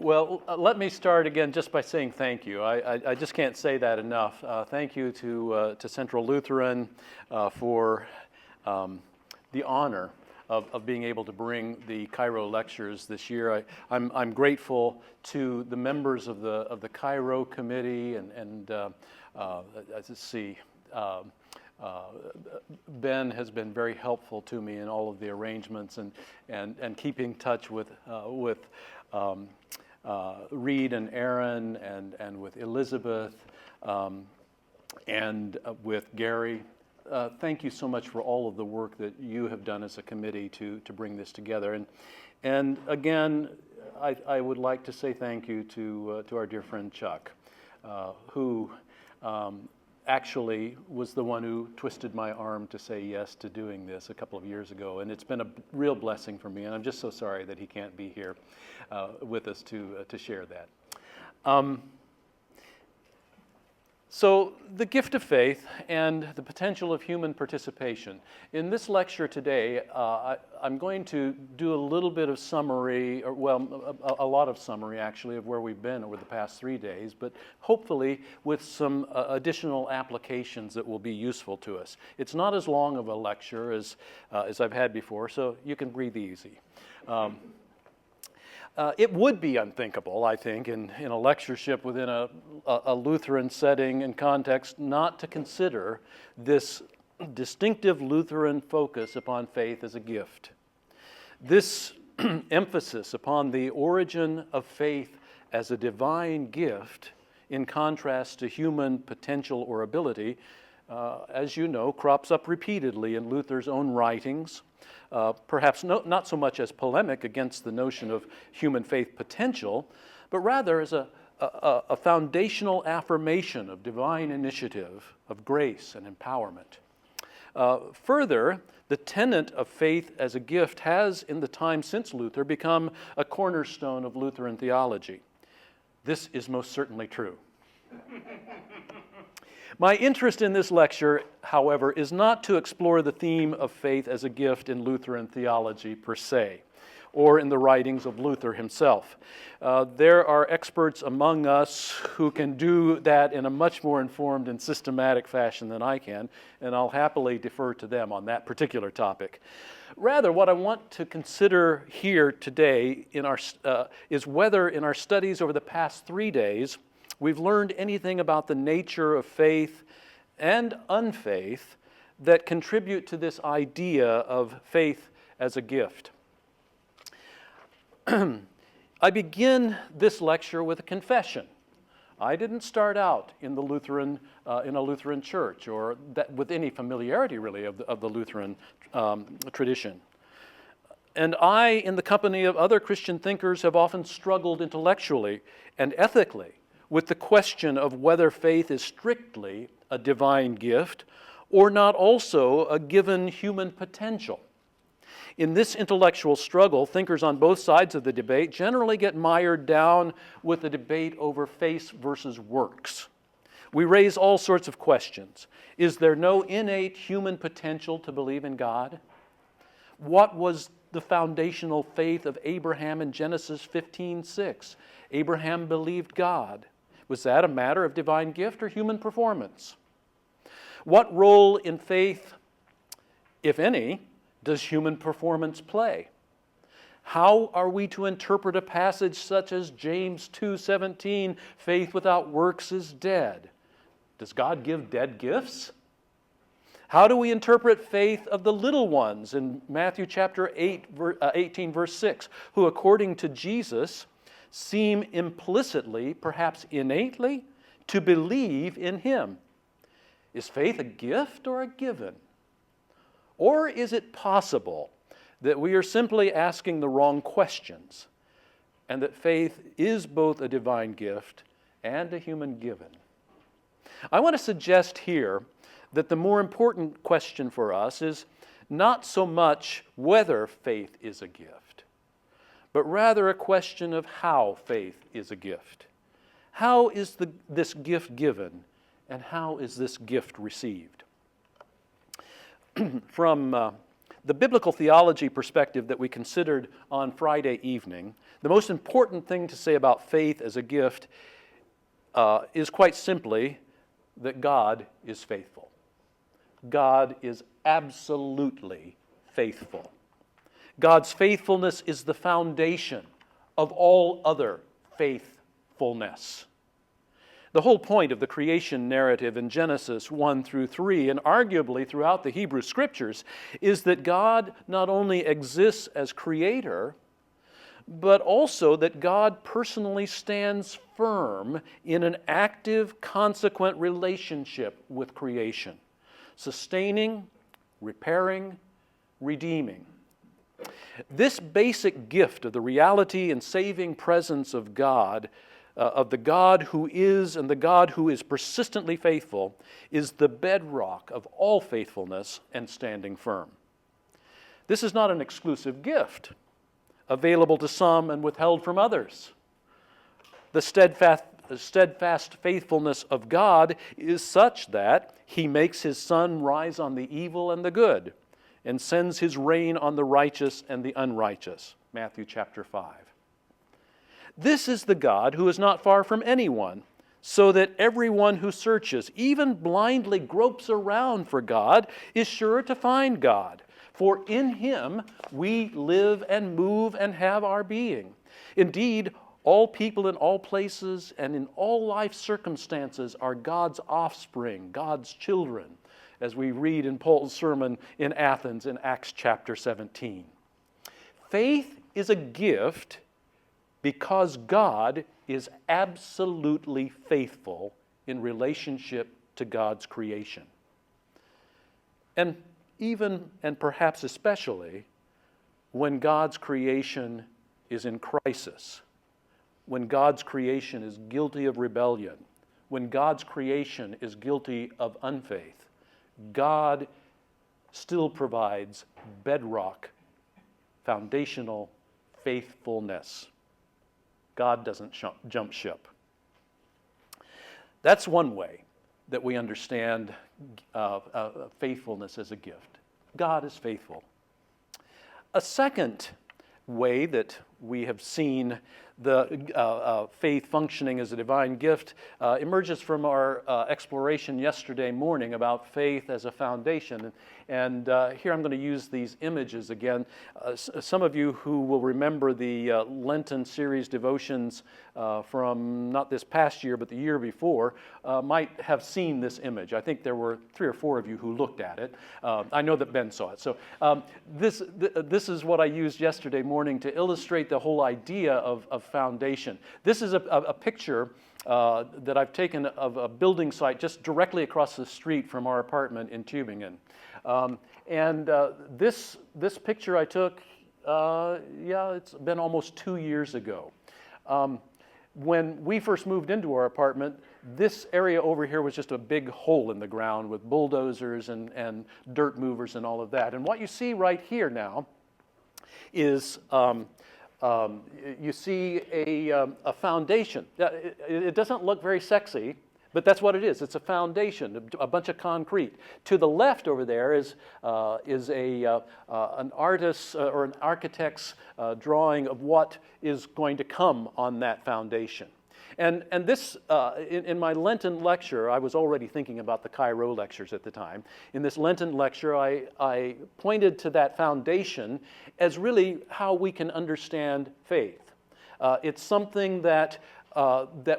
Well, let me start again just by saying thank you. I just can't say that enough. Thank you to Central Lutheran for the honor of being able to bring the Cairo lectures this year. I'm grateful to the members of the Cairo committee and let's see. Ben has been very helpful to me in all of the arrangements and keeping in touch with Reed and Aaron and with Elizabeth and with Gary. Thank you so much for all of the work that you have done as a committee to bring this together. And again, I would like to say thank you to our dear friend Chuck, who actually was the one who twisted my arm to say yes to doing this a couple of years ago, and it's been a real blessing for me, and I'm just so sorry that he can't be here with us to share that. So the gift of faith and the potential of human participation. In this lecture today, I'm going to do a little bit of summary, or well, a lot of summary actually of where we've been over the past 3 days, but hopefully with some additional applications that will be useful to us. It's not as long of a lecture as I've had before, so you can breathe easy. It would be unthinkable, I think, in a lectureship within a Lutheran setting and context not to consider this distinctive Lutheran focus upon faith as a gift. This emphasis upon the origin of faith as a divine gift in contrast to human potential or ability, as you know, crops up repeatedly in Luther's own writings. Perhaps not so much as polemic against the notion of human faith potential, but rather as a foundational affirmation of divine initiative, of grace and empowerment. Further, the tenet of faith as a gift has, in the time since Luther, become a cornerstone of Lutheran theology. This is most certainly true. My interest in this lecture, however, is not to explore the theme of faith as a gift in Lutheran theology per se, or in the writings of Luther himself. There are experts among us who can do that in a much more informed and systematic fashion than I can, and I'll happily defer to them on that particular topic. Rather, what I want to consider here today is whether in our studies over the past 3 days, we've learned anything about the nature of faith and unfaith that contribute to this idea of faith as a gift. I begin this lecture with a confession. I didn't start out in a Lutheran church or with any familiarity really of the Lutheran tradition. And I, in the company of other Christian thinkers, have often struggled intellectually and ethically with the question of whether faith is strictly a divine gift or not also a given human potential. In this intellectual struggle, thinkers on both sides of the debate generally get mired down with the debate over faith versus works. We raise all sorts of questions. Is there no innate human potential to believe in God? What was the foundational faith of Abraham in Genesis 15:6? Abraham believed God. Was that a matter of divine gift or human performance? What role in faith, if any, does human performance play? How are we to interpret a passage such as James 2:17, faith without works is dead? Does God give dead gifts? How do we interpret faith of the little ones in Matthew chapter 18, verse 6, who according to Jesus seem implicitly, perhaps innately, to believe in Him? Is faith a gift or a given? Or is it possible that we are simply asking the wrong questions and that faith is both a divine gift and a human given? I want to suggest here that the more important question for us is not so much whether faith is a gift, but rather a question of how faith is a gift. How is this gift given, and how is this gift received? From the biblical theology perspective that we considered on Friday evening, the most important thing to say about faith as a gift is quite simply that God is faithful. God is absolutely faithful. God's faithfulness is the foundation of all other faithfulness. The whole point of the creation narrative in Genesis 1 through 3, and arguably throughout the Hebrew Scriptures, is that God not only exists as creator, but also that God personally stands firm in an active, consequent relationship with creation, sustaining, repairing, redeeming. This basic gift of the reality and saving presence of God, of the God who is and the God who is persistently faithful, is the bedrock of all faithfulness and standing firm. This is not an exclusive gift, available to some and withheld from others. The steadfast faithfulness of God is such that He makes His sun rise on the evil and the good, and sends His rain on the righteous and the unrighteous. Matthew chapter 5. This is the God who is not far from anyone, so that everyone who searches, even blindly gropes around for God, is sure to find God. For in Him we live and move and have our being. Indeed, all people in all places and in all life circumstances are God's offspring, God's children, as we read in Paul's sermon in Athens in Acts chapter 17. Faith is a gift because God is absolutely faithful in relationship to God's creation. And even and perhaps especially when God's creation is in crisis, when God's creation is guilty of rebellion, when God's creation is guilty of unfaith, God still provides bedrock, foundational faithfulness. God doesn't jump ship. That's one way that we understand faithfulness as a gift. God is faithful. A second way that we have seen the faith functioning as a divine gift emerges from our exploration yesterday morning about faith as a foundation. And here I'm going to use these images again. Some of you who will remember the Lenten series devotions from not this past year but the year before might have seen this image. I think there were 3 or 4 of you who looked at it. I know that Ben saw it. So this is what I used yesterday morning to illustrate the whole idea of foundation. This is a picture that I've taken of a building site just directly across the street from our apartment in Tübingen. This picture I took, it's been almost 2 years ago. When we first moved into our apartment, this area over here was just a big hole in the ground with bulldozers and dirt movers and all of that. And what you see right here now is you see a foundation. It doesn't look very sexy, but that's what it is. It's a foundation, a bunch of concrete. To the left over there is an artist's or an architect's drawing of what is going to come on that foundation. And this, in my Lenten lecture, I was already thinking about the Cairo lectures at the time. In this Lenten lecture, I pointed to that foundation as really how we can understand faith. It's something that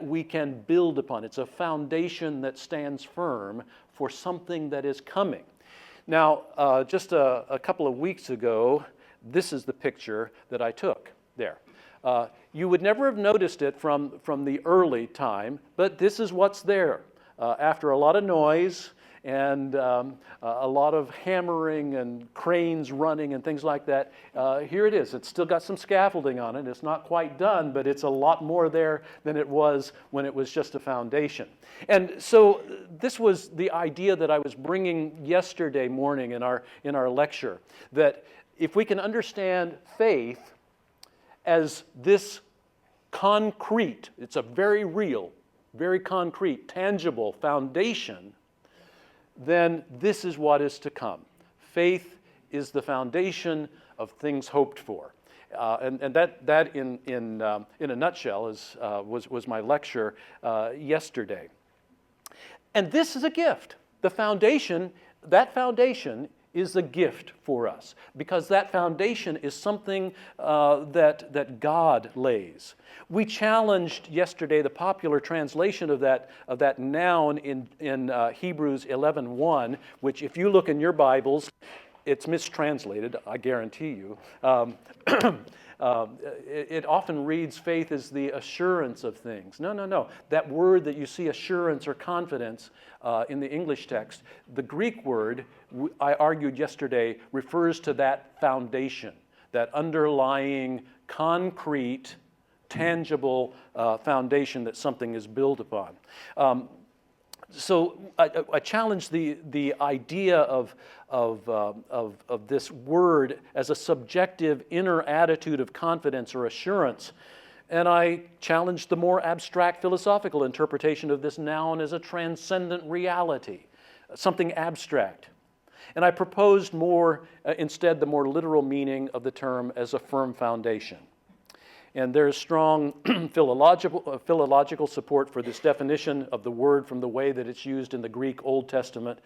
we can build upon. It's a foundation that stands firm for something that is coming. Now, just a couple of weeks ago, this is the picture that I took there. You would never have noticed it from the early time, but this is what's there. After a lot of noise and a lot of hammering and cranes running and things like that, here it is. It's still got some scaffolding on it. It's not quite done, but it's a lot more there than it was when it was just a foundation. And so this was the idea that I was bringing yesterday morning in our lecture, that if we can understand faith as this concrete, it's a very real, very concrete, tangible foundation, then this is what is to come. Faith is the foundation of things hoped for. And that in a nutshell was my lecture yesterday. And this is a gift. The foundation, that foundation is a gift for us, because that foundation is something that God lays. We challenged yesterday the popular translation of that noun in Hebrews 11:1, which if you look in your Bibles, it's mistranslated, I guarantee you. It often reads faith as the assurance of things. No. That word that you see, assurance or confidence, in the English text, the Greek word, I argued yesterday, refers to that foundation, that underlying, concrete, tangible foundation that something is built upon. So I challenge the idea of this word as a subjective inner attitude of confidence or assurance, and I challenge the more abstract philosophical interpretation of this noun as a transcendent reality, something abstract. And I proposed instead the more literal meaning of the term as a firm foundation. And there's strong philological support for this definition of the word from the way that it's used in the Greek Old Testament,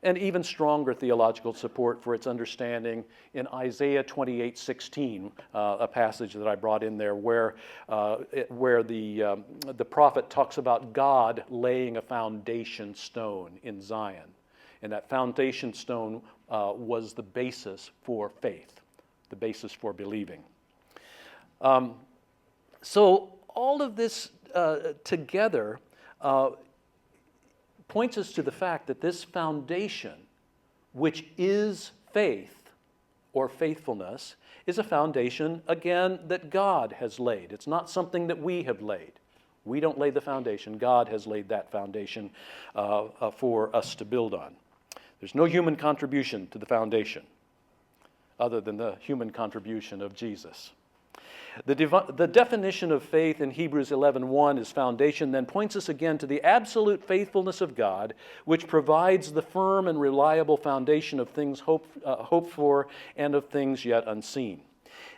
and even stronger theological support for its understanding in Isaiah 28:16, a passage that I brought in there where the prophet talks about God laying a foundation stone in Zion. And that foundation stone was the basis for faith, the basis for believing. So all of this together points us to the fact that this foundation, which is faith or faithfulness, is a foundation, again, that God has laid. It's not something that we have laid. We don't lay the foundation. God has laid that foundation for us to build on. There's no human contribution to the foundation other than the human contribution of Jesus. The definition of faith in Hebrews 11:1 as foundation then points us again to the absolute faithfulness of God, which provides the firm and reliable foundation of things hoped for and of things yet unseen.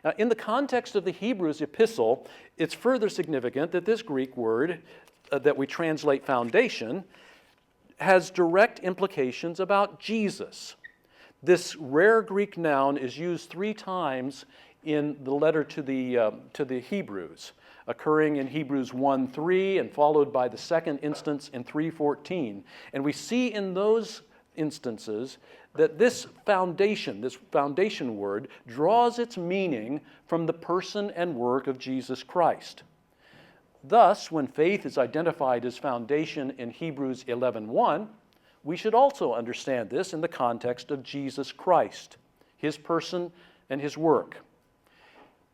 Now, in the context of the Hebrews epistle, it's further significant that this Greek word that we translate foundation has direct implications about Jesus. This rare Greek noun is used 3 times in the letter to the Hebrews, occurring in Hebrews 1:3 and followed by the second instance in 3:14. And we see in those instances that this foundation word, draws its meaning from the person and work of Jesus Christ. Thus, when faith is identified as foundation in Hebrews 11:1, we should also understand this in the context of Jesus Christ, his person and his work.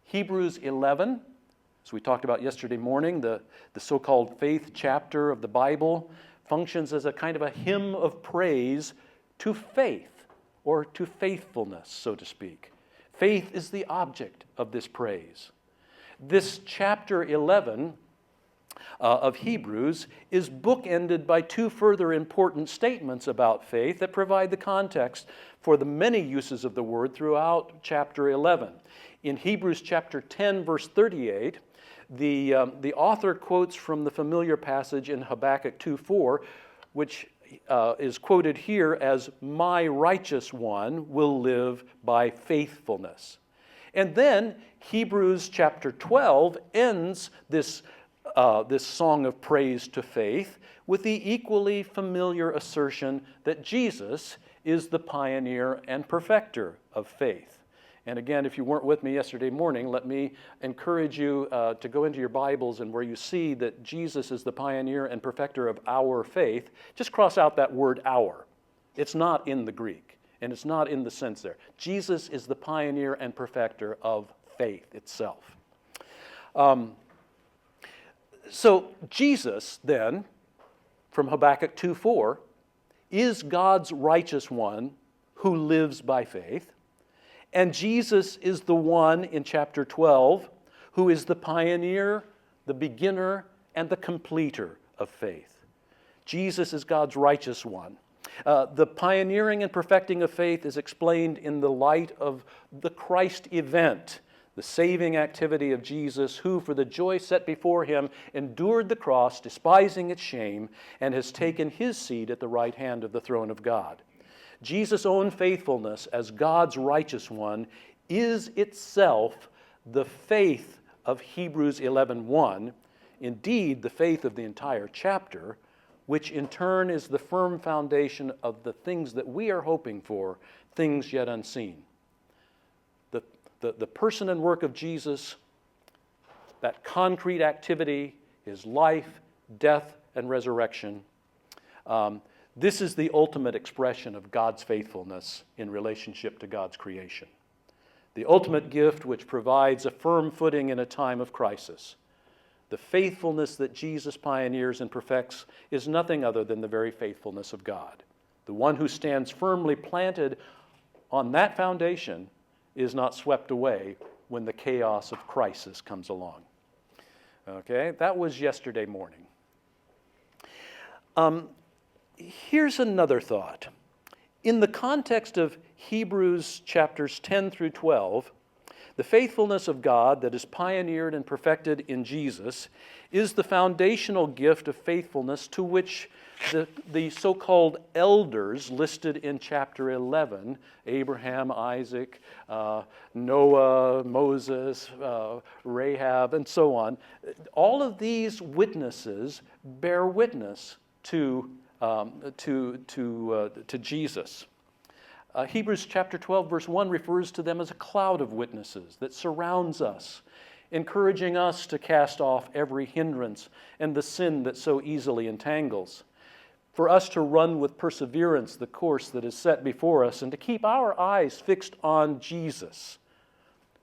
Hebrews 11, as we talked about yesterday morning, the so-called faith chapter of the Bible, functions as a kind of a hymn of praise to faith, or to faithfulness, so to speak. Faith is the object of this praise. This chapter 11 of Hebrews is bookended by 2 further important statements about faith that provide the context for the many uses of the word throughout chapter 11. In Hebrews chapter 10, verse 38, the author quotes from the familiar passage in Habakkuk 2:4, which is quoted here as, "My righteous one will live by faithfulness." And then Hebrews chapter 12 ends this song of praise to faith with the equally familiar assertion that Jesus is the pioneer and perfecter of faith. And again, if you weren't with me yesterday morning, let me encourage you to go into your Bibles, and where you see that Jesus is the pioneer and perfecter of our faith, just cross out that word "our." It's not in the Greek, and it's not in the sense there. Jesus is the pioneer and perfecter of faith itself. So Jesus, then, from Habakkuk 2:4, is God's righteous one who lives by faith. And Jesus is the one in chapter 12 who is the pioneer, the beginner, and the completer of faith. Jesus is God's righteous one. The pioneering and perfecting of faith is explained in the light of the Christ event, the saving activity of Jesus, who for the joy set before him endured the cross, despising its shame, and has taken his seat at the right hand of the throne of God. Jesus' own faithfulness as God's righteous one is itself the faith of Hebrews 11:1, indeed the faith of the entire chapter, which in turn is the firm foundation of the things that we are hoping for, things yet unseen. The person and work of Jesus, that concrete activity, his life, death, and resurrection, this is the ultimate expression of God's faithfulness in relationship to God's creation. The ultimate gift which provides a firm footing in a time of crisis. The faithfulness that Jesus pioneers and perfects is nothing other than the very faithfulness of God. The one who stands firmly planted on that foundation is not swept away when the chaos of crisis comes along. Okay, that was yesterday morning. Here's another thought. In the context of Hebrews chapters 10 through 12, the faithfulness of God that is pioneered and perfected in Jesus is the foundational gift of faithfulness to which the so-called elders listed in chapter 11, Abraham, Isaac, Noah, Moses, Rahab, and so on, all of these witnesses bear witness to Jesus. Hebrews chapter 12, verse 1 refers to them as a cloud of witnesses that surrounds us, encouraging us to cast off every hindrance and the sin that so easily entangles, for us to run with perseverance the course that is set before us, and to keep our eyes fixed on Jesus,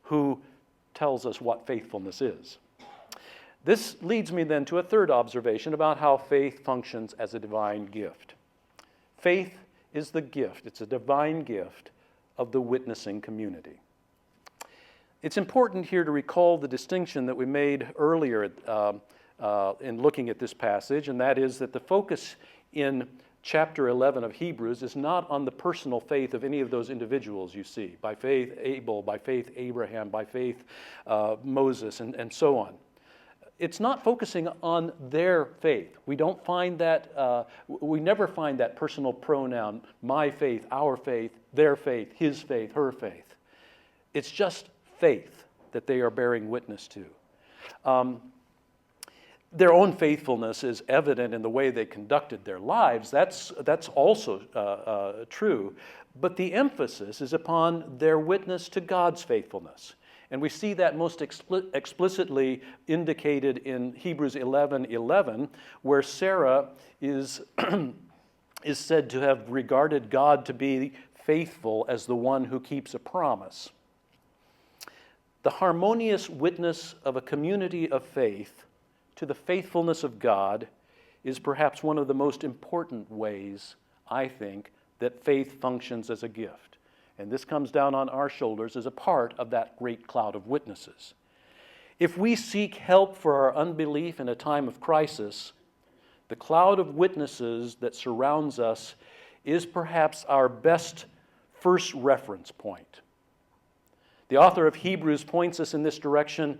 who tells us what faithfulness is. This leads me then to a third observation about how faith functions as a divine gift. Faith is the gift, it's a divine gift of the witnessing community. It's important here to recall the distinction that we made earlier in looking at this passage, and that is that the focus in chapter 11 of Hebrews is not on the personal faith of any of those individuals you see. By faith Abel, by faith Abraham, by faith Moses, and so on. It's not focusing on their faith. We don't find that, we never find that personal pronoun, my faith, our faith, their faith, his faith, her faith. It's just faith that they are bearing witness to. Their own faithfulness is evident in the way they conducted their lives. That's also true. But the emphasis is upon their witness to God's faithfulness. And we see that most explicitly indicated in Hebrews 11:11, where Sarah is said to have regarded God to be faithful as the one who keeps a promise. The harmonious witness of a community of faith to the faithfulness of God is perhaps one of the most important ways, I think, that faith functions as a gift. And this comes down on our shoulders as a part of that great cloud of witnesses. If we seek help for our unbelief in a time of crisis, the cloud of witnesses that surrounds us is perhaps our best first reference point. The author of Hebrews points us in this direction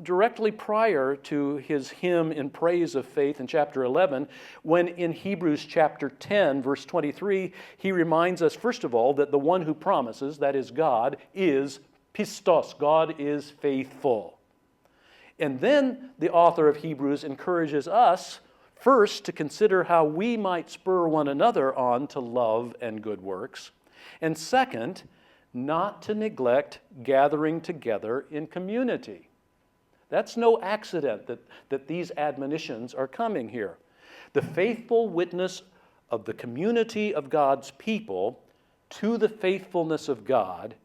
directly prior to his hymn in praise of faith in chapter 11, when in Hebrews chapter 10, verse 23, he reminds us, first of all, that the one who promises, that is God, is pistos. God is faithful. And then the author of Hebrews encourages us, first, to consider how we might spur one another on to love and good works, and second, not to neglect gathering together in community. That's no accident that these admonitions are coming here. The faithful witness of the community of God's people to the faithfulness of God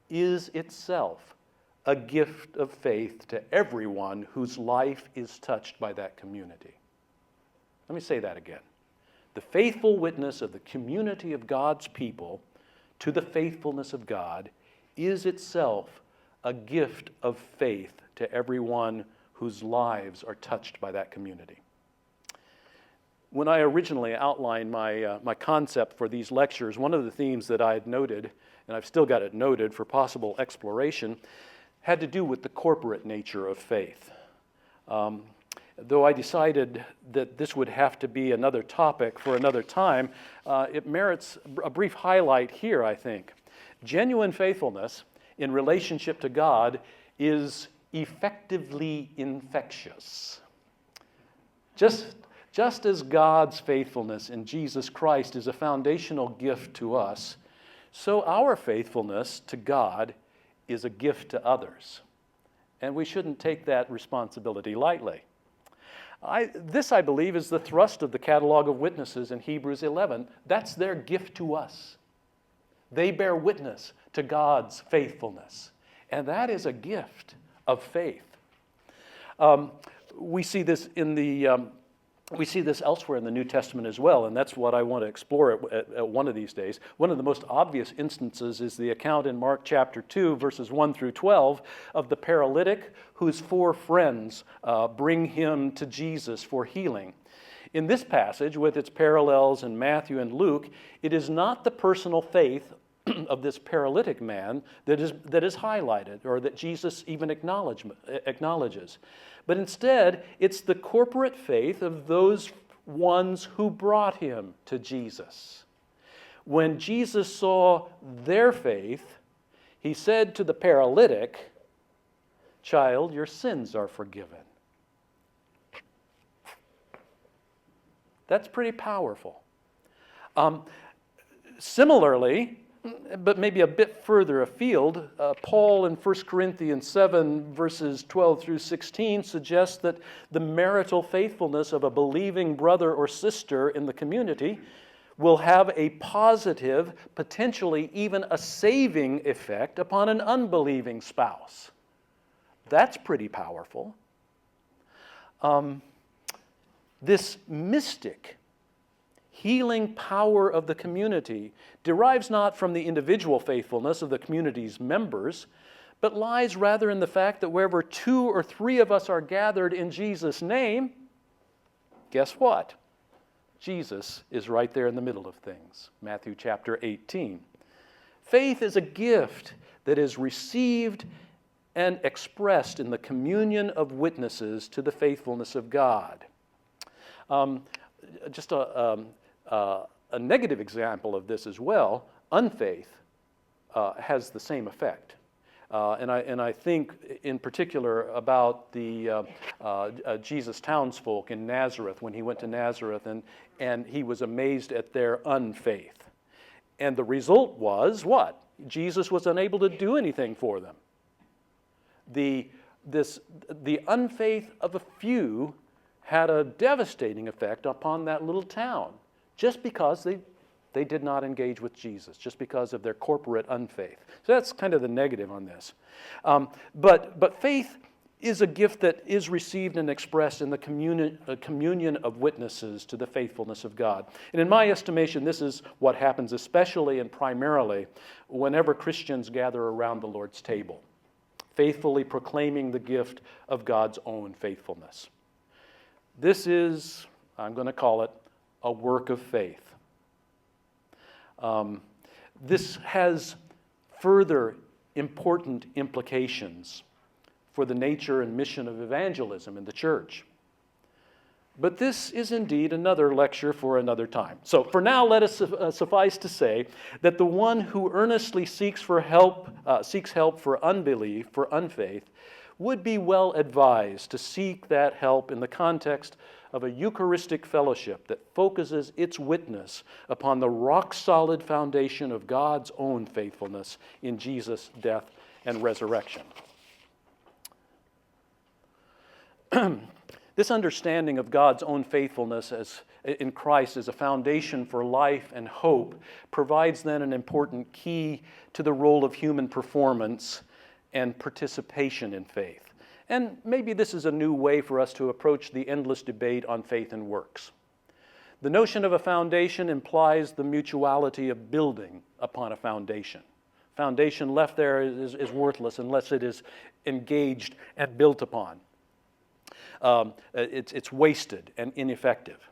is itself a gift of faith to everyone whose life is touched by that community. Let me say that again. The faithful witness of the community of God's people to the faithfulness of God is itself a gift of faith to everyone whose lives are touched by that community. When I originally outlined my concept for these lectures, one of the themes that I had noted, and I've still got it noted for possible exploration, had to do with the corporate nature of faith. Though I decided that this would have to be another topic for another time, it merits a brief highlight here, I think. Genuine faithfulness in relationship to God is effectively infectious. Just as God's faithfulness in Jesus Christ is a foundational gift to us, so our faithfulness to God is a gift to others. And we shouldn't take that responsibility lightly. This, I believe, is the thrust of the catalog of witnesses in Hebrews 11. That's their gift to us. They bear witness to God's faithfulness. And that is a gift of faith. We see this elsewhere in the New Testament as well, and that's what I want to explore at one of these days. One of the most obvious instances is the account in Mark chapter 2, verses 1 through 12, of the paralytic whose 4 friends bring him to Jesus for healing. In this passage, with its parallels in Matthew and Luke, it is not the personal faith of this paralytic man that is highlighted, or that Jesus even acknowledges. But instead, it's the corporate faith of those ones who brought him to Jesus. When Jesus saw their faith, he said to the paralytic, "Child, your sins are forgiven." That's pretty powerful. Similarly, but maybe a bit further afield, Paul in 1 Corinthians 7, verses 12 through 16, suggests that the marital faithfulness of a believing brother or sister in the community will have a positive, potentially even a saving effect upon an unbelieving spouse. That's pretty powerful. This mystic healing power of the community derives not from the individual faithfulness of the community's members, but lies rather in the fact that wherever 2 or 3 of us are gathered in Jesus' name, guess what? Jesus is right there in the middle of things. Matthew chapter 18. Faith is a gift that is received and expressed in the communion of witnesses to the faithfulness of God. Just a negative example of this as well, unfaith has the same effect. And I think in particular about the Jesus' townsfolk in Nazareth, when he went to Nazareth and he was amazed at their unfaith. And the result was what? Jesus was unable to do anything for them. The unfaith of a few had a devastating effect upon that little town, just because they did not engage with Jesus, just because of their corporate unfaith. So that's kind of the negative on this. But faith is a gift that is received and expressed in the communion of witnesses to the faithfulness of God. And in my estimation, this is what happens especially and primarily whenever Christians gather around the Lord's table, faithfully proclaiming the gift of God's own faithfulness. This is, I'm going to call it, a work of faith. This has further important implications for the nature and mission of evangelism in the church. But this is indeed another lecture for another time. So for now, let us suffice to say that the one who earnestly seeks help for unbelief, for unfaith, would be well advised to seek that help in the context of a Eucharistic fellowship that focuses its witness upon the rock-solid foundation of God's own faithfulness in Jesus' death and resurrection. This understanding of God's own faithfulness in Christ as a foundation for life and hope provides then an important key to the role of human performance and participation in faith. And maybe this is a new way for us to approach the endless debate on faith and works. The notion of a foundation implies the mutuality of building upon a foundation. Foundation left there is worthless unless it is engaged and built upon. It's wasted and ineffective.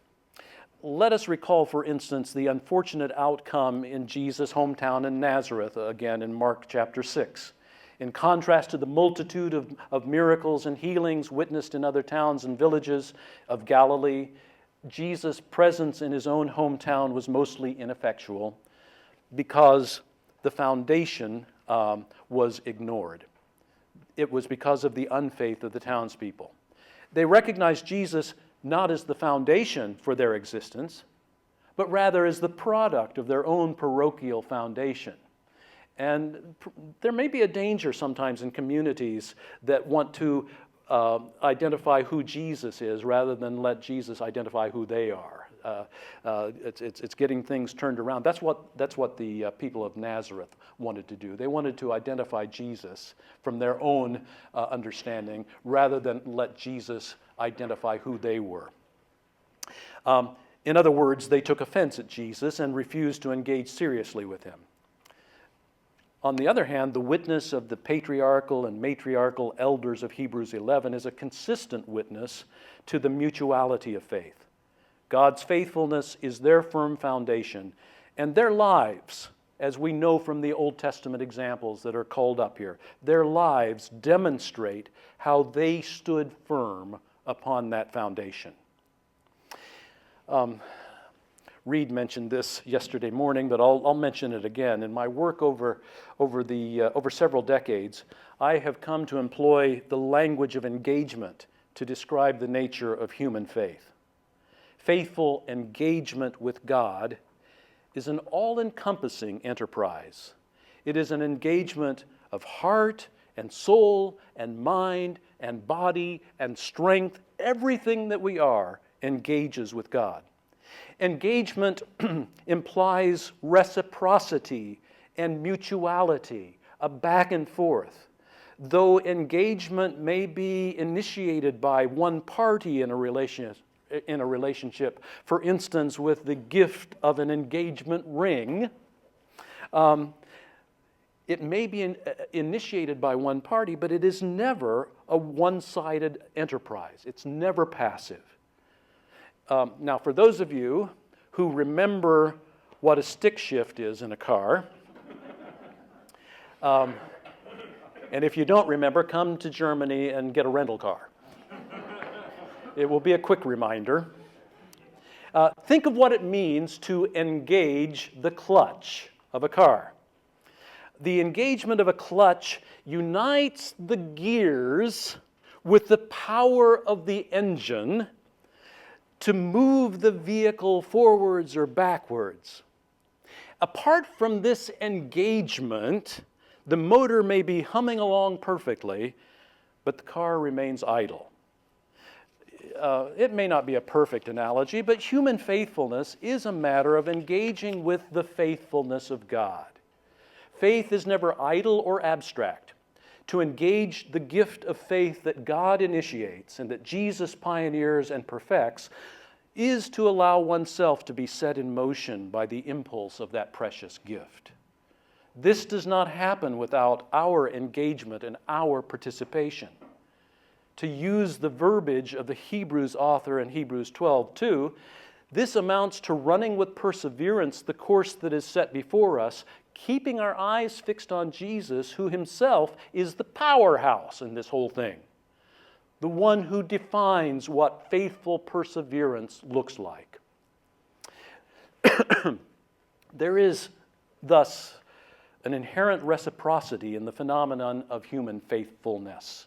Let us recall, for instance, the unfortunate outcome in Jesus' hometown in Nazareth, again in Mark chapter 6. In contrast to the multitude of miracles and healings witnessed in other towns and villages of Galilee, Jesus' presence in his own hometown was mostly ineffectual because the foundation was ignored. It was because of the unfaith of the townspeople. They recognized Jesus not as the foundation for their existence, but rather as the product of their own parochial foundation. And there may be a danger sometimes in communities that want to identify who Jesus is rather than let Jesus identify who they are. It's getting things turned around. That's what the people of Nazareth wanted to do. They wanted to identify Jesus from their own understanding rather than let Jesus identify who they were. In other words, they took offense at Jesus and refused to engage seriously with him. On the other hand, the witness of the patriarchal and matriarchal elders of Hebrews 11 is a consistent witness to the mutuality of faith. God's faithfulness is their firm foundation, and their lives, as we know from the Old Testament examples that are called up here, their lives demonstrate how they stood firm upon that foundation. Reed mentioned this yesterday morning, but I'll mention it again. In my work over several decades, I have come to employ the language of engagement to describe the nature of human faith. Faithful engagement with God is an all-encompassing enterprise. It is an engagement of heart and soul and mind and body and strength. Everything that we are engages with God. Engagement implies reciprocity and mutuality, a back and forth. Though engagement may be initiated by one party in a relationship, for instance, with the gift of an engagement ring, it may be initiated by one party, but it is never a one-sided enterprise. It's never passive. Now, for those of you who remember what a stick shift is in a car, and if you don't remember, come to Germany and get a rental car. It will be a quick reminder. Think of what it means to engage the clutch of a car. The engagement of a clutch unites the gears with the power of the engine to move the vehicle forwards or backwards. Apart from this engagement, the motor may be humming along perfectly, but the car remains idle. It may not be a perfect analogy, but human faithfulness is a matter of engaging with the faithfulness of God. Faith is never idle or abstract. To engage the gift of faith that God initiates and that Jesus pioneers and perfects is to allow oneself to be set in motion by the impulse of that precious gift. This does not happen without our engagement and our participation. To use the verbiage of the Hebrews author in Hebrews 12:2, this amounts to running with perseverance the course that is set before us, keeping our eyes fixed on Jesus, who himself is the powerhouse in this whole thing, the one who defines what faithful perseverance looks like. There is thus an inherent reciprocity in the phenomenon of human faithfulness.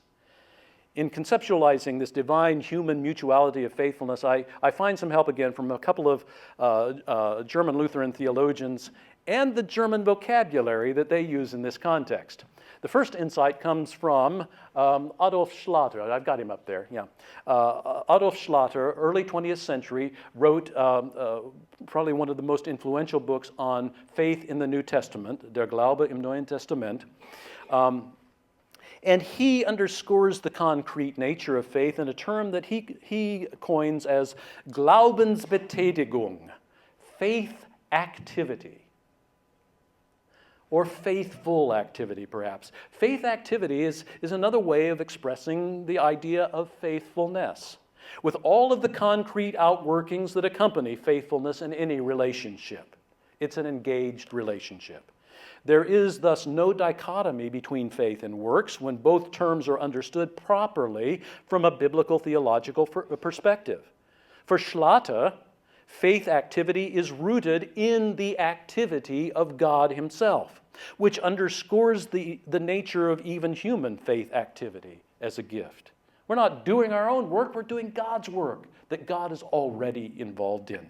In conceptualizing this divine human mutuality of faithfulness, I find some help again from a couple of German Lutheran theologians and the German vocabulary that they use in this context. The first insight comes from Adolf Schlatter. I've got him up there, yeah. Adolf Schlatter, early 20th century, wrote probably one of the most influential books on faith in the New Testament, Der Glaube im Neuen Testament. And he underscores the concrete nature of faith in a term that he coins as Glaubensbetätigung, faith activity. Or faithful activity, perhaps. Faith activity is another way of expressing the idea of faithfulness. with all of the concrete outworkings that accompany faithfulness in any relationship. It's an engaged relationship. There is thus no dichotomy between faith and works when both terms are understood properly from a biblical theological perspective. For Schlatter, faith activity is rooted in the activity of God Himself, which underscores the nature of even human faith activity as a gift. We're not doing our own work, we're doing God's work that God is already involved in.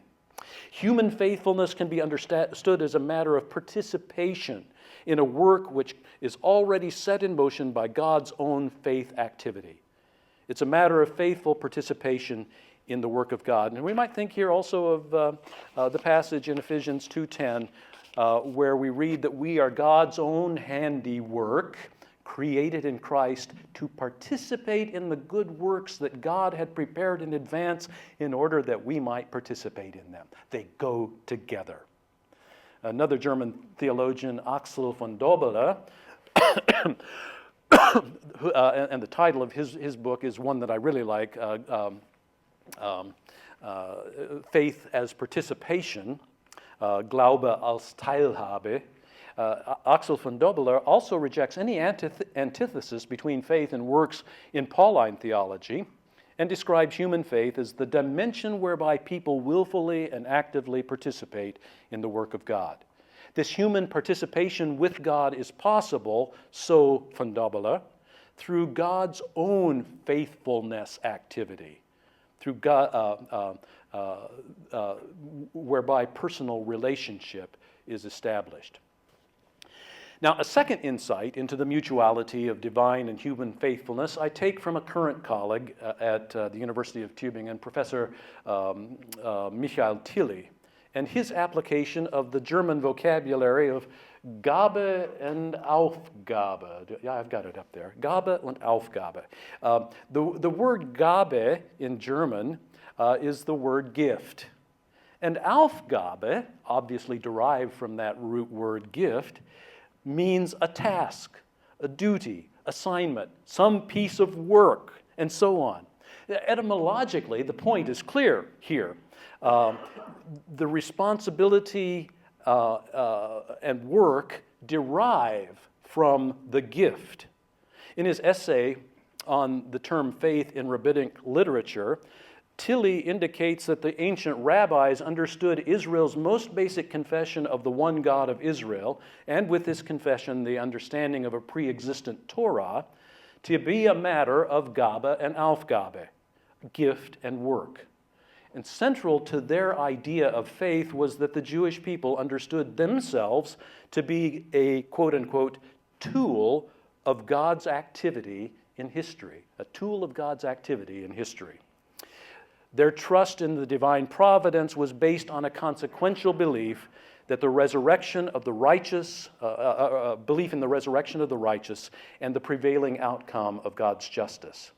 Human faithfulness can be understood as a matter of participation in a work which is already set in motion by God's own faith activity. It's a matter of faithful participation in the work of God. And we might think here also of the passage in Ephesians 2:10 where we read that we are God's own handiwork, created in Christ to participate in the good works that God had prepared in advance in order that we might participate in them. They go together. Another German theologian, Axel von Dobele, and the title of his book is one that I really like, Faith as Participation, Glaube als Teilhabe. Axel von Dobele also rejects any antithesis between faith and works in Pauline theology and describes human faith as the dimension whereby people willfully and actively participate in the work of God. This human participation with God is possible, so von Dobele, through God's own faithfulness activity, through God, whereby personal relationship is established. Now, a second insight into the mutuality of divine and human faithfulness I take from a current colleague at the University of Tübingen, Professor Michael Tilly, and his application of the German vocabulary of Gabe and Aufgabe. Yeah, I've got it up there. Gabe und Aufgabe. The word Gabe in German is the word gift. And Aufgabe, obviously derived from that root word gift, means a task, a duty, assignment, some piece of work, and so on. Etymologically, the point is clear here. The responsibility and work derive from the gift. In his essay on the term faith in rabbinic literature, Tilly indicates that the ancient rabbis understood Israel's most basic confession of the one God of Israel, and with this confession the understanding of a pre-existent Torah, to be a matter of Gabe and Aufgabe, gift and work. And central to their idea of faith was that the Jewish people understood themselves to be a quote-unquote tool of God's activity in history, a tool of God's activity in history. Their trust in the divine providence was based on a consequential belief that the resurrection of the righteous, belief in the resurrection of the righteous and the prevailing outcome of God's justice.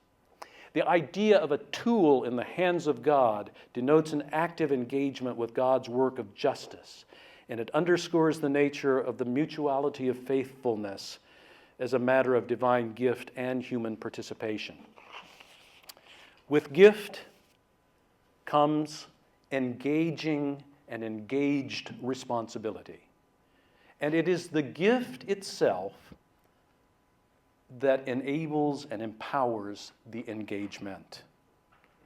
The idea of a tool in the hands of God denotes an active engagement with God's work of justice, and it underscores the nature of the mutuality of faithfulness as a matter of divine gift and human participation. With gift comes engaging and engaged responsibility. And it is the gift itself that enables and empowers the engagement.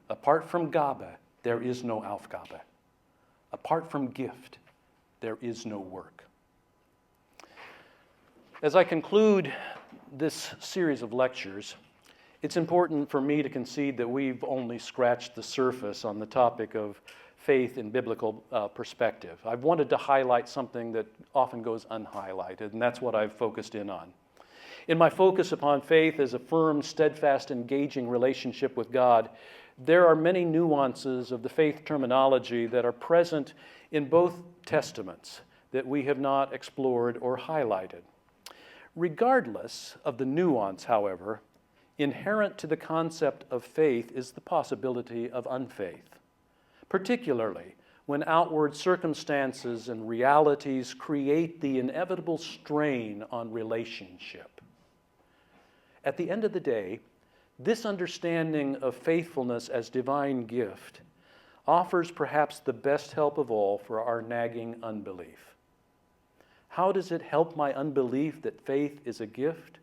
Apart from Gabe, there is no Aufgabe. Apart from gift, there is no work. As I conclude this series of lectures, it's important for me to concede that we've only scratched the surface on the topic of faith in biblical perspective. I've wanted to highlight something that often goes unhighlighted, and that's what I've focused in on. In my focus upon faith as a firm, steadfast, engaging relationship with God, there are many nuances of the faith terminology that are present in both testaments that we have not explored or highlighted. Regardless of the nuance, however, inherent to the concept of faith is the possibility of unfaith, particularly when outward circumstances and realities create the inevitable strain on relationship. At the end of the day, This understanding of faithfulness as divine gift offers perhaps the best help of all for our nagging unbelief. How does it help my unbelief that faith is a gift?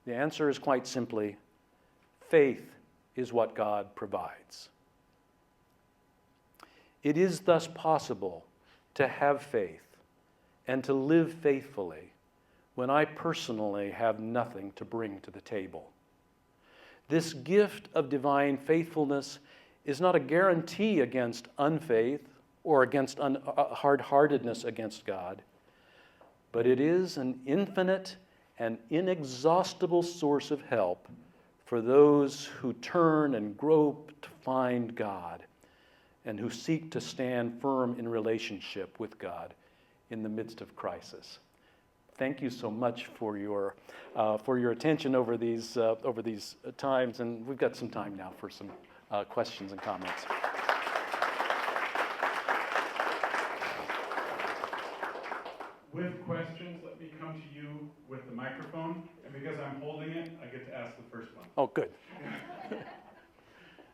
The answer is quite simply, faith is what God provides. It is thus possible to have faith and to live faithfully when I personally have nothing to bring to the table. This gift of divine faithfulness is not a guarantee against unfaith or against hard-heartedness against God, but it is an infinite and inexhaustible source of help for those who turn and grope to find God and who seek to stand firm in relationship with God in the midst of crisis. Thank you so much for your attention over these times, and we've got some time now for some questions and comments. With questions, let me come to you with the microphone, and because I'm holding it, I get to ask the first one. Oh, good.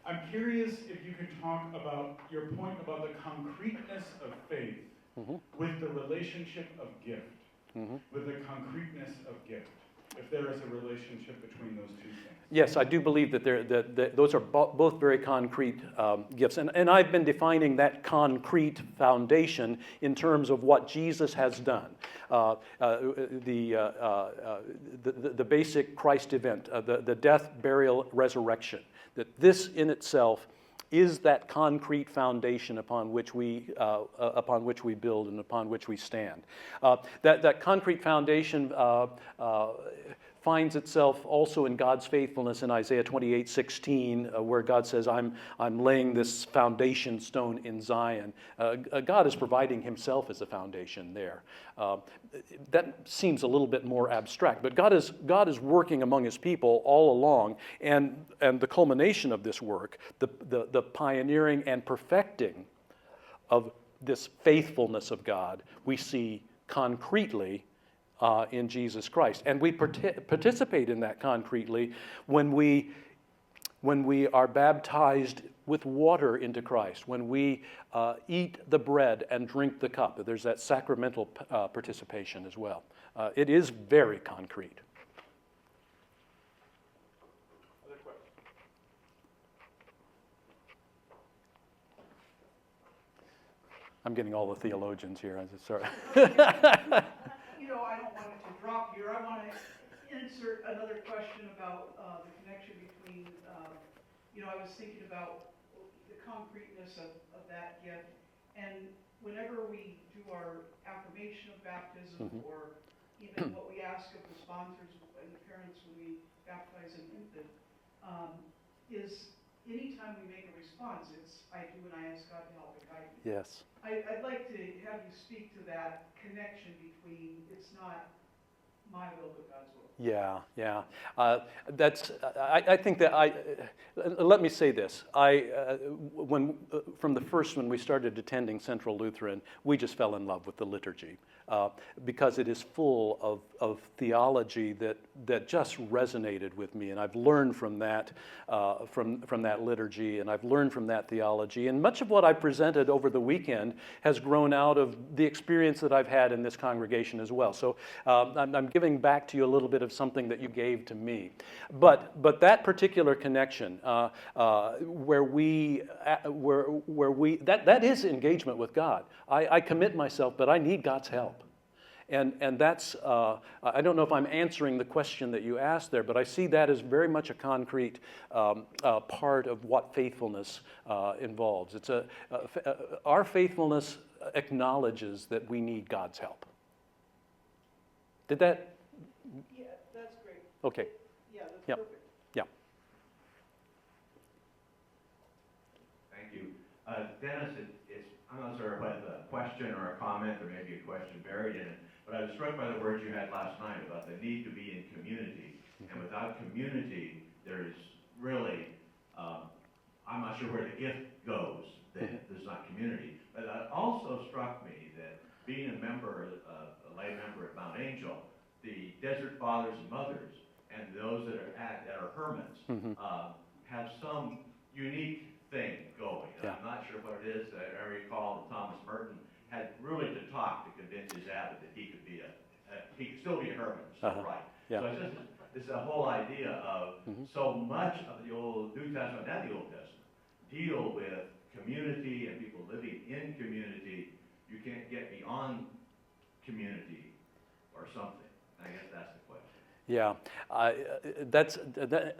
I'm curious if you could talk about your point about the concreteness of faith with the relationship of gift, with the concreteness of gift, if there is a relationship between those two things. Yes, I do believe that those are both very concrete gifts. And I've been defining that concrete foundation in terms of what Jesus has done. The basic Christ event, the death, burial, resurrection. That this in itself is that concrete foundation upon which we build and upon which we stand. That concrete foundation finds itself also in God's faithfulness in Isaiah 28:16, where God says, I'm laying this foundation stone in Zion. God is providing himself as a foundation there. That seems a little bit more abstract, but God is working among his people all along, and the culmination of this work, the pioneering and perfecting of this faithfulness of God, we see concretely in Jesus Christ. And we participate in that concretely when we are baptized with water into Christ, when we eat the bread and drink the cup. There's that sacramental participation as well. It is very concrete. Other questions? I'm getting all the theologians here. Sorry. I don't want it to drop here. I want to insert another question about the connection between, I was thinking about the concreteness of that gift. And whenever we do our affirmation of baptism, or even what we ask of the sponsors and the parents when we baptize an infant, is anytime we make a response, it's I do and I ask God to help and guide me. Yes. I'd like to have you speak to that connection between it's not my will but God's will. Yeah. I think that let me say this. From the first when we started attending Central Lutheran, we just fell in love with the liturgy because it is full of theology that just resonated with me, and I've learned from that from that liturgy, and I've learned from that theology, and much of what I presented over the weekend has grown out of the experience that I've had in this congregation as well. So I'm giving back to you a little bit of something that you gave to me, but that particular connection where that is engagement with God. I commit myself, but I need God's help. And that's, I don't know if I'm answering the question that you asked there, but I see that as very much a concrete part of what faithfulness involves. Our faithfulness acknowledges that we need God's help. Did that? Yeah, that's great. Okay. Yeah, that's Yep. perfect. Yeah. Thank you. Dennis, I'm not sure whether a question or a comment, or maybe a question buried in it, but I was struck by the words you had last night about the need to be in community. And without community, there's really, I'm not sure where the gift goes, that there's not community. But it also struck me that being a lay member at Mount Angel, the Desert Fathers and Mothers and those that are hermits have some unique thing going. And Yeah. I'm not sure what it is. I recall that Thomas Merton had really to talk to convince his abbot that he could still be a hermit, still right. Yeah. So it's a whole idea of so much of the Old New Testament and the Old Testament deal with community and people living in community. You can't get beyond community or something. I guess that's the question. Yeah,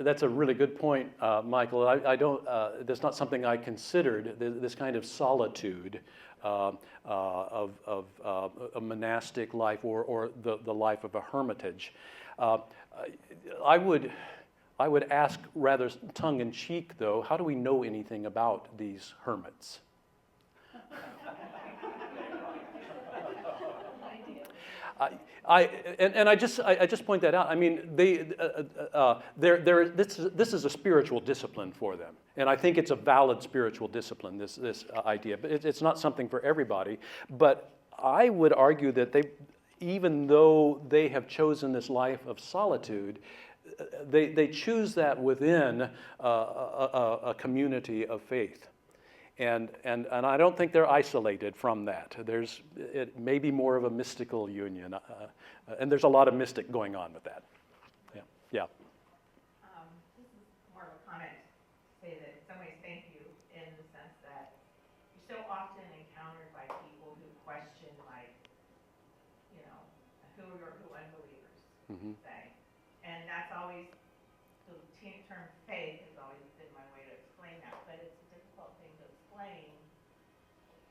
that's a really good point, Michael. I don't. That's not something I considered. This kind of solitude of a monastic life or the life of a hermitage. I would ask rather tongue in cheek, though. How do we know anything about these hermits? I just point that out. I mean, this is a spiritual discipline for them, and I think it's a valid spiritual discipline. This idea, but it's not something for everybody. But I would argue that even though they have chosen this life of solitude, they choose that within a community of faith. And I don't think they're isolated from that. It may be more of a mystical union, and there's a lot of mystic going on with that. Yeah, yeah. This is more of a comment to say that in some ways thank you in the sense that you're so often encountered by people who question, like, you know, who unbelievers say, and that's always the term faith has always been my way to explain that, but it's a difficult thing to explain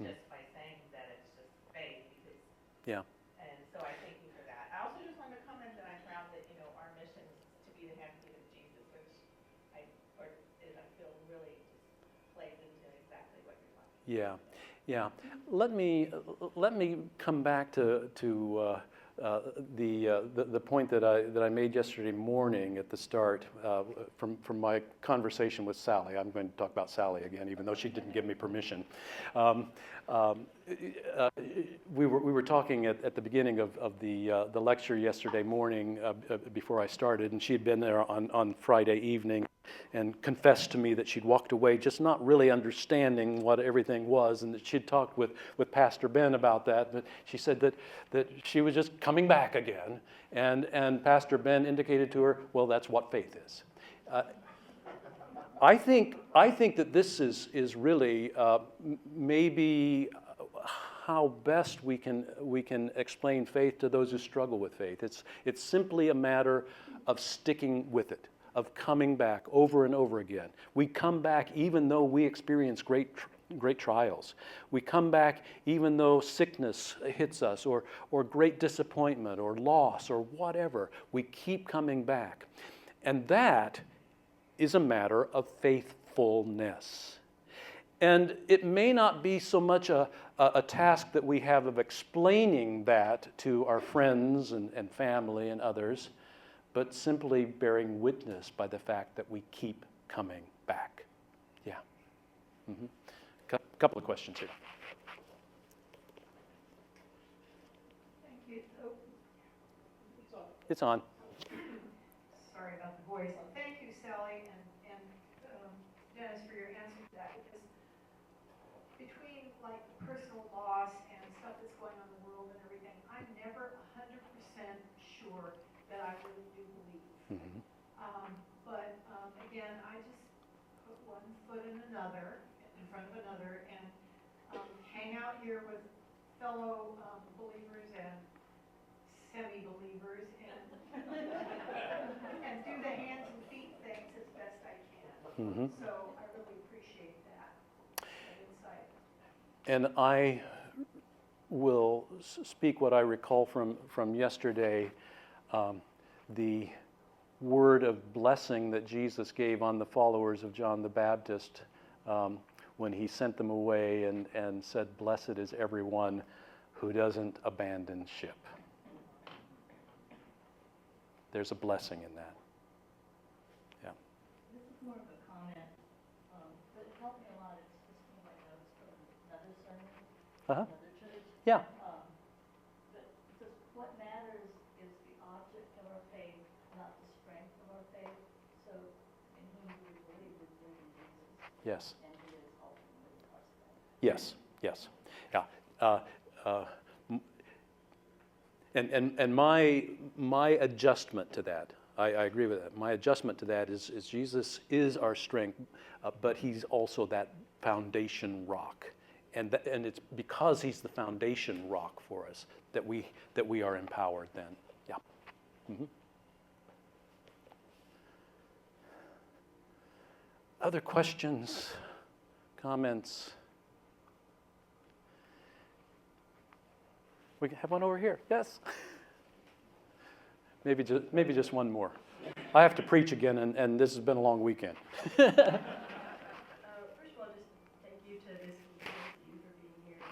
just by saying that it's just faith because. Yeah. And so I thank you for that. I also just wanted to comment that I'm proud that, you know, our mission is to be the handmaid of Jesus, which I feel really just plays into exactly what you're talking about. Yeah, yeah. Let me come back to the point that I made yesterday morning at the start from my conversation with Sally. I'm going to talk about Sally again, even though she didn't give me permission. We were talking at the beginning of the lecture yesterday morning before I started, and she had been there on Friday evening and confessed to me that she'd walked away just not really understanding what everything was, and that she'd talked with Pastor Ben about that, but she said that she was just coming back again, and Pastor Ben indicated to her, well, that's what faith is. I think that this is really maybe how best we can explain faith to those who struggle with faith. It's simply a matter of sticking with it, of coming back over and over again. We come back even though we experience great trials. We come back even though sickness hits us or great disappointment or loss or whatever. We keep coming back. And that is a matter of faithfulness. And it may not be so much a task that we have of explaining that to our friends and family and others, but simply bearing witness by the fact that we keep coming back. Yeah. Mm-hmm. Couple of questions here. Thank you. Oh, It's on. sorry about the voice. Thank you, Sally and Dennis, for your answer to that, because between like personal loss and stuff that's going on in the world and everything, I'm never 100% sure that I really do believe. But again, I just put one foot in another, in front of another, and hang out here with fellow believers and semi-believers and do the hands and feet things as best I can. So I really appreciate that insight. And I will speak what I recall from yesterday, the word of blessing that Jesus gave on the followers of John the Baptist when he sent them away and said, "Blessed is everyone who doesn't abandon ship." There's a blessing in that. Yeah. This is more of a comment, but it helped me a lot. It's just one of my notes from another sermon, another church. Yeah. But it says, what matters is the object of our faith, not the strength Yes. And He is ultimately our strength. Yes. Yes. Yeah. And my adjustment to that, I agree with that. My adjustment to that is Jesus is our strength, but He's also that foundation rock, and it's because He's the foundation rock for us that we are empowered. Then, yeah. Mm-hmm. Other questions, comments? We have one over here. Yes. Maybe just one more. I have to preach again, and this has been a long weekend. First of all, just thank you to this community for being here.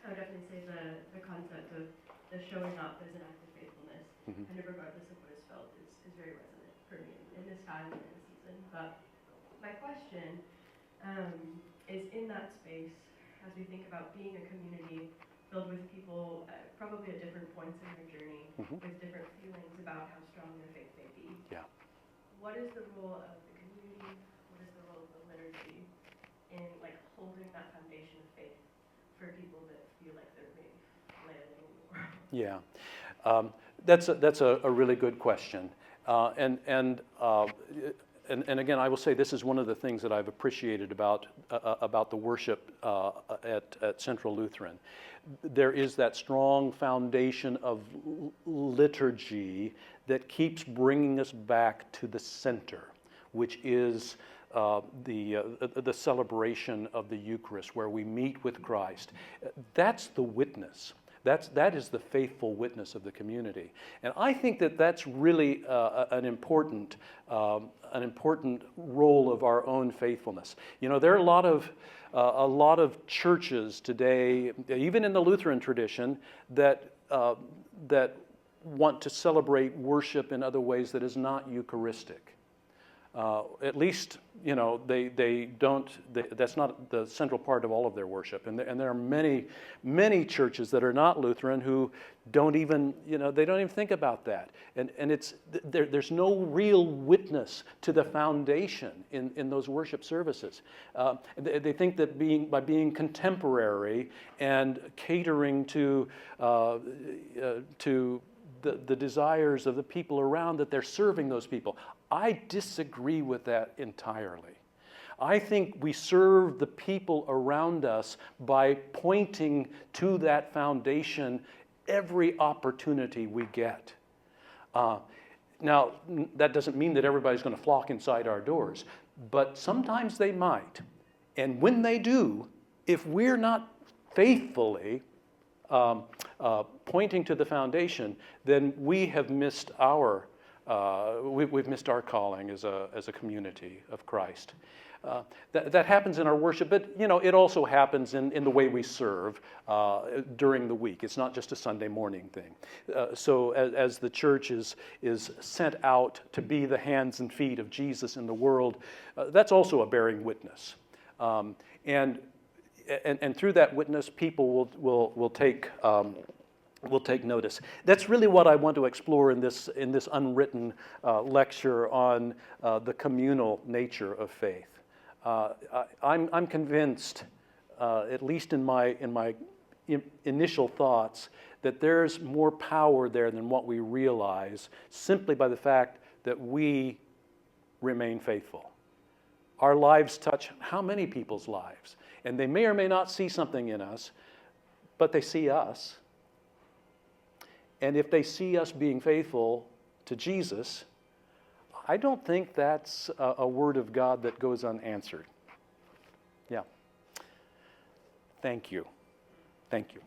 I would definitely say the concept of the showing up as an act of faithfulness, kind of regardless of what is felt, is very resonant for me in this time and in this season. But my question is, in that space, as we think about being a community filled with people probably at different points in their journey, with different feelings about how strong their faith may be. Yeah. What is the role of the community? What is the role of the liturgy in holding that foundation of faith for people that feel like they're being led anymore? Yeah, that's a really good question, and again, I will say this is one of the things that I've appreciated about the worship at Central Lutheran. There is that strong foundation of liturgy that keeps bringing us back to the center, which is the celebration of the Eucharist, where we meet with Christ. That's the witness. That is the faithful witness of the community, and I think that's really an important role of our own faithfulness. You know, there are a lot of churches today, even in the Lutheran tradition, that want to celebrate worship in other ways that is not Eucharistic. At least, you know, they don't. That's not the central part of all of their worship, and there are many churches that are not Lutheran who don't even, they don't even think about that, and there's no real witness to the foundation in those worship services. They think that by being contemporary and catering to the desires of the people around, that they're serving those people. I disagree with that entirely. I think we serve the people around us by pointing to that foundation every opportunity we get. Now, that doesn't mean that everybody's going to flock inside our doors, but sometimes they might. And when they do, if we're not faithfully pointing to the foundation, then we have missed we've missed our calling as a community of Christ. That happens in our worship, but it also happens in the way we serve during the week. It's not just a Sunday morning thing. So as the church is sent out to be the hands and feet of Jesus in the world, that's also a bearing witness. And through that witness, people will take notice. That's really what I want to explore in this unwritten lecture on the communal nature of faith. I'm convinced, at least in my initial thoughts, that there's more power there than what we realize, simply by the fact that we remain faithful. Our lives touch how many people's lives? And they may or may not see something in us, but they see us. And if they see us being faithful to Jesus, I don't think that's a word of God that goes unanswered. Yeah. Thank you. Thank you.